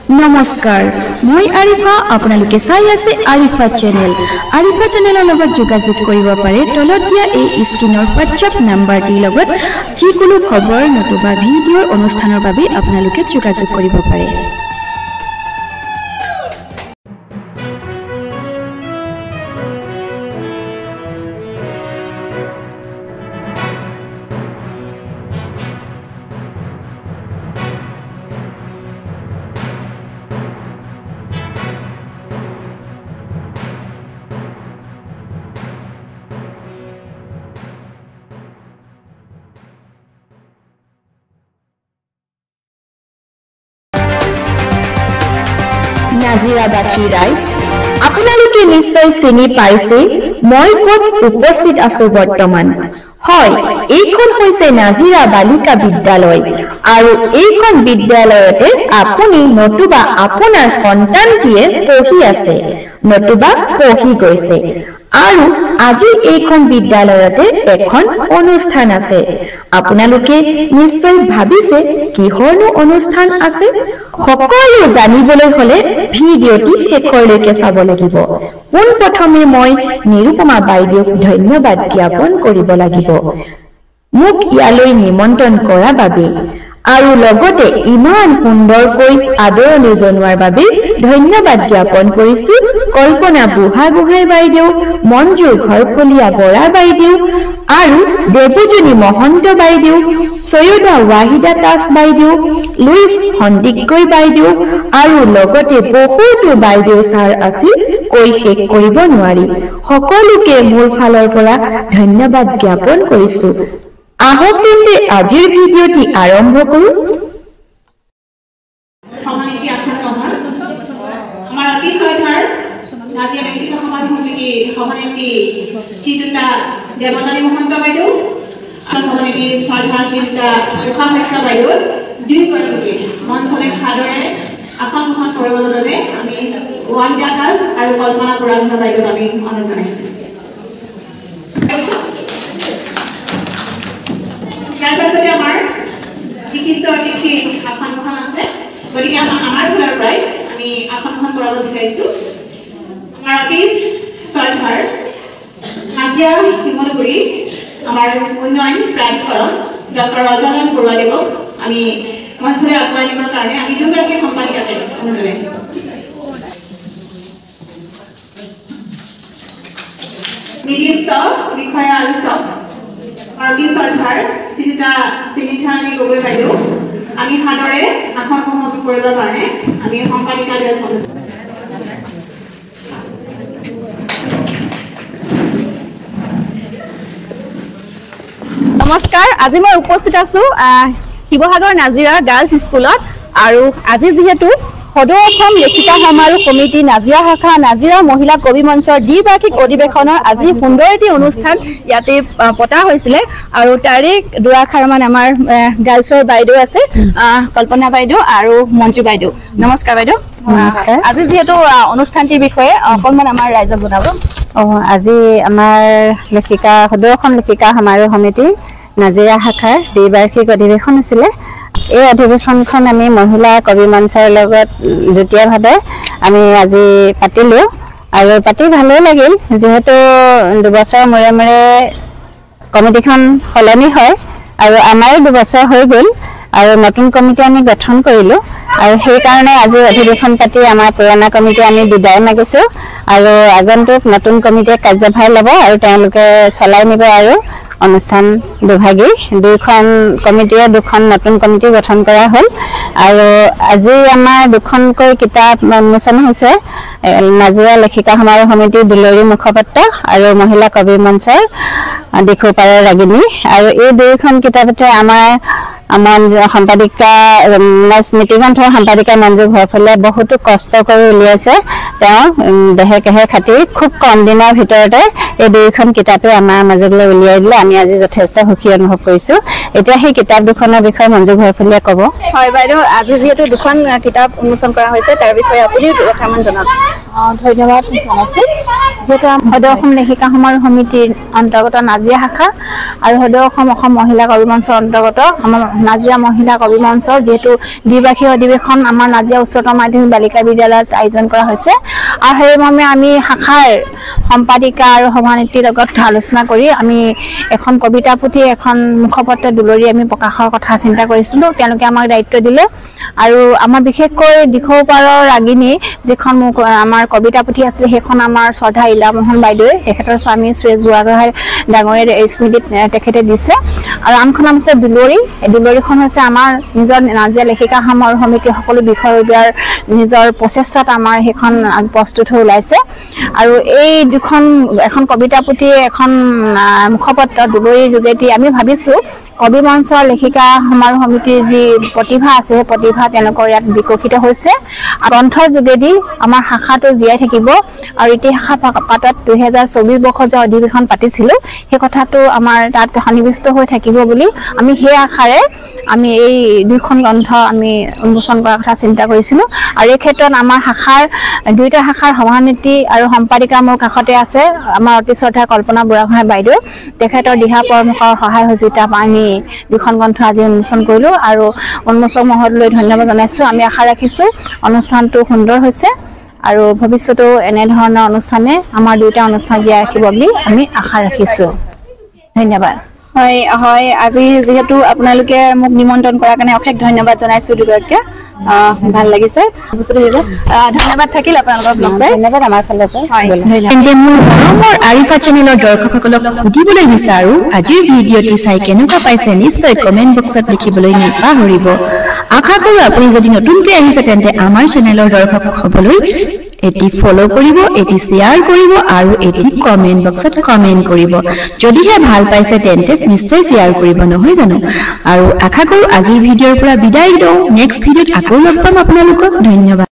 নমস্কাৰ মই আৰিফা আপোনালোকে চাই আছে আৰিফা চেনেল আৰিফা চেনেলৰ লগত যোগাযোগ কৰিব পাৰে তলত দিয়া এই স্ক্ৰিনৰ WhatsApp নাম্বাৰটিৰ লগত যিকোনো খবৰ নতুবা ভিডিঅ'ৰ অনুষ্ঠানৰ বাবে আপোনালোকে যোগাযোগ কৰিব পাৰে নাজিৰা বাকী ৰাইজ আপোনালোকে নিশ্চয় চিনি পাইছে মই ক'ত উপস্থিত আছো বৰ্তমান হয় এইখন হৈছে নাজিৰা বালিকা বিদ্যালয় আৰু এইখন বিদ্যালয়তে আপুনি নতুবা আপোনাৰ সন্তানটিয়ে পঢ়ি আছে নতুবা পঢ়ি গৈছে আৰু আজি এইখন বিদ্যালয়তে এখন অনুষ্ঠান আছে আপোনালোকে নিশ্চয় ভাবিছে কিহৰনো অনুষ্ঠান আছে সকলো জানিবলৈ হলে ভিডিঅ'টি শেষলৈকে চাব লাগিব পোনপ্ৰথমে মই নিৰুপমা বাইদেউক ধন্যবাদ জ্ঞাপন কৰিব লাগিব মোক ইয়ালৈ নিমন্ত্ৰণ কৰাৰ বাবে আৰু লগতে ইমান সুন্দৰকৈ আদৰণি জনোৱাৰ বাবে ধন্যবাদ জ্ঞাপন কৰিছো কল্পনা বুঢ়াগোহাঁই বাইদেউ মঞ্জু ঘৰফলীয়া বৰা বাইদেউ আৰু দেৱজনী মহন্ত বাইদেউ সৈয়দা ৱাহিদা তাজ বাইদেউ লুইচ সন্দিকৈ বাইদেউ আৰু লগতে বহুতো বাইদেউ ছাৰ আছিল কৈ শেষ কৰিব নোৱাৰি সকলোকে মোৰ ফালৰ পৰা ধন্যবাদ জ্ঞাপন কৰিছো আহক তেন্তে আজিৰ ভিডিঅ'টি আৰম্ভ কৰো সমানিতি আপোনাৰ আমাৰ অতি শ্ৰদ্ধাৰ নাজিৰা লেখিকা সমাজ সমিতি সমানিতি শ্ৰীযুতা দেৱজানী মহন্ত বাইদেউ আৰু সমানিতি শ্ৰদ্ধাৰ শ্ৰীযুতা উষা বাইদেউ দুয়োগৰাকীকে মঞ্চলৈ সাদৰে আসন গ্ৰহণ কৰিবৰ বাবে আমি ৱাহিদা দাস আৰু কল্পনা বুঢ়াগোহাঁই বাইদেউক আমি অনুৰোধ জনাইছো ইয়াৰ পাছতে আমাৰ বিশিষ্ট অতিথি আসনখন আছে গতিকে আমাৰ ফালৰ পৰাই আমি আসনখন কৰাব বিচাৰিছো আমাৰ অতি শ্ৰদ্ধাৰ নাজিৰা শিমলুগুৰি আমাৰ উন্নয়ন প্ৰাধিকৰণ ডক্টৰ ৰজনন বৰুৱাদেৱক আমি মঞ্চলৈ আগুৱাই নিবৰ কাৰণে আমি দুগৰাকী সম্পাদিকাকে অনুৰোধ জনাইছো নিৰ্দিষ্ট বিষয়া আলোচক অতি শ্ৰদ্ধাৰ শ্ৰীযুতা চিনিধাৰণী গগৈ বাইদেউ আমি সাদৰে আসন গ্ৰহণ কৰিবৰ কাৰণে আমি সম্পাদিকালৈ নমস্কাৰ আজি মই উপস্থিত আছো শিৱসাগৰ নাজিৰা গাৰ্লছ স্কুলত আৰু আজি যিহেতু সদৌ অসম লেখিকা সমাৰোহ সমিতি নাজিৰা শাখা নাজিৰা মহিলা কবি মঞ্চৰ দ্বিবাৰ্ষিক অধিৱেশনৰ আজি সুন্দৰ এটি অনুষ্ঠান ইয়াতে পতা হৈছিলে আৰু তাৰে দুআষাৰমান আমাৰ গাৰ্লছৰ বাইদেউ আছে কল্পনা বাইদেউ আৰু মঞ্জু বাইদেউ নমস্কাৰ বাইদেউ নমস্কাৰ আজি যেহেতু অনুষ্ঠানটিৰ বিষয়ে অকণমান আমাৰ ৰাইজক জনাব আজি আমাৰ লেখিকা সদৌ অসম লেখিকা সমাৰোহ সমিতি নাজিৰা শাখাৰ দ্বিবাৰ্ষিক অধিৱেশন আছিলে এই অধিৱেশনখন আমি মহিলা কবি মঞ্চৰ লগত যুটীয়াভাৱে আমি আজি পাতিলো আৰু পাতি ভালেই লাগিল যেহেতু দুবছৰ মূৰে মূৰে কমিটিখন সলনি হয় আৰু আমাৰ দুবছৰ হৈ গ'ল আৰু নতুন কমিটি আমি গঠন কৰিলো আৰু সেই কাৰণে আজি অধিৱেশন পাতি আমাৰ পুৰণা কমিটি আমি বিদায় মাগিছো আৰু আগন্তুক নতুন কমিটিয়ে কাৰ্যভাৰ ল'ব আৰু তেওঁলোকে চলাই নিব আৰু অনুষ্ঠান দুভাগী দুখন কমিটিয়ে দুখন নতুন কমিটি গঠন কৰা হ'ল আৰু আজি আমাৰ দুখনকৈ কিতাপ উন্মোচন হৈছে নাজিৰা লেখিকা সমাৰোহ সমিতিৰ দুলৰী মুখপাত্ৰ আৰু মহিলা কবি মঞ্চৰ দিখুপাৰৰ ৰাগিনী আৰু এই দুইখন কিতাপতে আমাৰ সম্পাদিকা স্মৃতিগ্ৰন্থৰ সম্পাদিকা মঞ্জু ঘৰফলে বহুতো কষ্ট কৰি উলিয়াইছে তেওঁ দেহে কেহে খাটি খুব কম দিনৰ ভিতৰতে এই দুইখন কিতাপে আমাৰ মাজলৈ উলিয়াই দিলে আমি আজি যথেষ্ট সুখী অনুভৱ কৰিছোঁ এতিয়া সেই কিতাপ দুখনৰ বিষয়ে মঞ্জু ভূঞাফুলীয়ে ক'ব হয় বাইদেউ আজি যিহেতু দুখন কিতাপ উন্মোচন কৰা হৈছে তাৰ বিষয়ে আপুনি দুআষাৰমান জনাওক ধন্যবাদ জনাইছোঁ যিহেতু সদৌ অসম লেখিকা সমাৰোহ সমিতিৰ অন্তৰ্গত নাজিৰা শাখা আৰু সদৌ অসম মহিলা কবি মঞ্চৰ অন্তৰ্গত আমাৰ নাজিৰা মহিলা কবি মঞ্চৰ যিহেতু দ্বিবাৰ্ষিক অধিৱেশন আমাৰ নাজিৰা উচ্চতৰ মাধ্যমিক বালিকা বিদ্যালয়ত আয়োজন কৰা হৈছে আৰু সেইমৰ্মে আমি শাখাৰ সম্পাদিকা আৰু সভানেত্ৰীৰ লগত আলোচনা কৰি আমি এখন কবিতা পুথি এখন মুখপত্ৰ দুলৰি আমি প্ৰকাশৰ কথা চিন্তা কৰিছিলোঁ তেওঁলোকে আমাক দায়িত্ব দিলে আৰু আমাৰ বিশেষকৈ দিখৌ পাৰৰ ৰাগিনী যিখন আমাৰ কবিতা পুথি আছিলে সেইখন আমাৰ শ্ৰদ্ধা ইলামোহন বাইদেৱে তেখেতৰ স্বামী সুৰেশ বুঢ়াগোহাঁই ডাঙৰীয়াৰ স্মৃতিত তেখেতে দিছে আৰু আনখন আছে দুলৰি এই দুলৰিখন হৈছে আমাৰ নিজৰ নাজিৰা লেখিকা সমাৰোহ সমিতি সকলো বিষয়ববীয়াৰ নিজৰ প্ৰচেষ্টাত আমাৰ সেইখন প্ৰস্তুত হৈ ওলাইছে আৰু এই দুখন এখন কবিতা পুথি এখন মুখপত্ৰ দুলৰিৰ যোগেদি আমি ভাবিছোঁ কবি মঞ্চৰ লেখিকা সমাৰোহ সমিতিৰ যি প্ৰতিভা আছে সেই প্ৰতিভা তেওঁলোকৰ ইয়াত বিকশিত হৈছে গ্ৰন্থৰ যোগেদি আমাৰ শাখাটো জীয়াই থাকিব আৰু ইতিহাস পাতত 2024 বৰ্ষৰ যে অধিৱেশন পাতিছিলোঁ সেই কথাটো আমাৰ তাত সন্নিৱিষ্ট হৈ থাকিব বুলি আমি সেই আশাৰে আমি এই দুইখন গ্ৰন্থ আমি উন্মোচন কৰাৰ কথা চিন্তা কৰিছিলোঁ আৰু এই ক্ষেত্ৰত আমাৰ শাখাৰ দুইটা শাখাৰ সভানেত্ৰী আৰু সম্পাদিকা মোৰ কাষতে আছে আমাৰ অতি শ্ৰদ্ধা কল্পনা বুঢ়াগোহাঁই বাইদেউ তেখেতৰ দিহা পৰামৰ্শৰ সহায় সহযোগিতা আমি দুখন গ্ৰন্থ আজি উন্মোচন কৰিলোঁ আৰু উন্মোচক মহোদয়লৈ ধন্যবাদ জনাইছোঁ আমি আশা ৰাখিছোঁ অনুষ্ঠানটো সুন্দৰ হৈছে আৰু ভৱিষ্যতো এনেধৰণৰ অনুষ্ঠানে আমাৰ দুইটা অনুষ্ঠান জীয়াই ৰাখিব বুলি আমি আশা ৰাখিছোঁ ধন্যবাদ হয় হয় আজি যেহেতু আপোনালোকে মোক নিমন্ত্ৰণ কৰাৰ কাৰণে অশেষ ধন্যবাদ জনাইছোঁ দুগৰাকীকে ভাল লাগিছে ধন্যবাদ থাকিল আপোনালোকক লগ পাই ধন্যবাদ আমাৰ ফালৰ পৰা তেন্তে মোৰ মৰমৰ আৰিফা চেনেলৰ দৰ্শকসকলক সুধিবলৈ বিচাৰো আজিৰ ভিডিঅ'টি চাই কেনেকুৱা পাইছে নিশ্চয় কমেণ্ট বক্সত লিখিবলৈ নাপাহৰিব আশা কৰোঁ আপুনি যদি নতুনকৈ আহিছে তেন্তে আমাৰ চেনেলৰ দৰ্শক হ'বলৈ এটি ফলো কৰিব এটি শ্বেয়াৰ কৰিব আৰু এটি কমেণ্ট বক্সত কমেণ্ট কৰিব যদিহে ভাল পাইছে তেন্তে নিশ্চয় শ্বেয়াৰ কৰিব নহয় জানো আৰু আশা কৰোঁ আজিৰ ভিডিঅ'ৰ পৰা বিদায় লওঁ নেক্সট ভিডিঅ'ত আকৌ লগ পাম আপোনালোকক ধন্যবাদ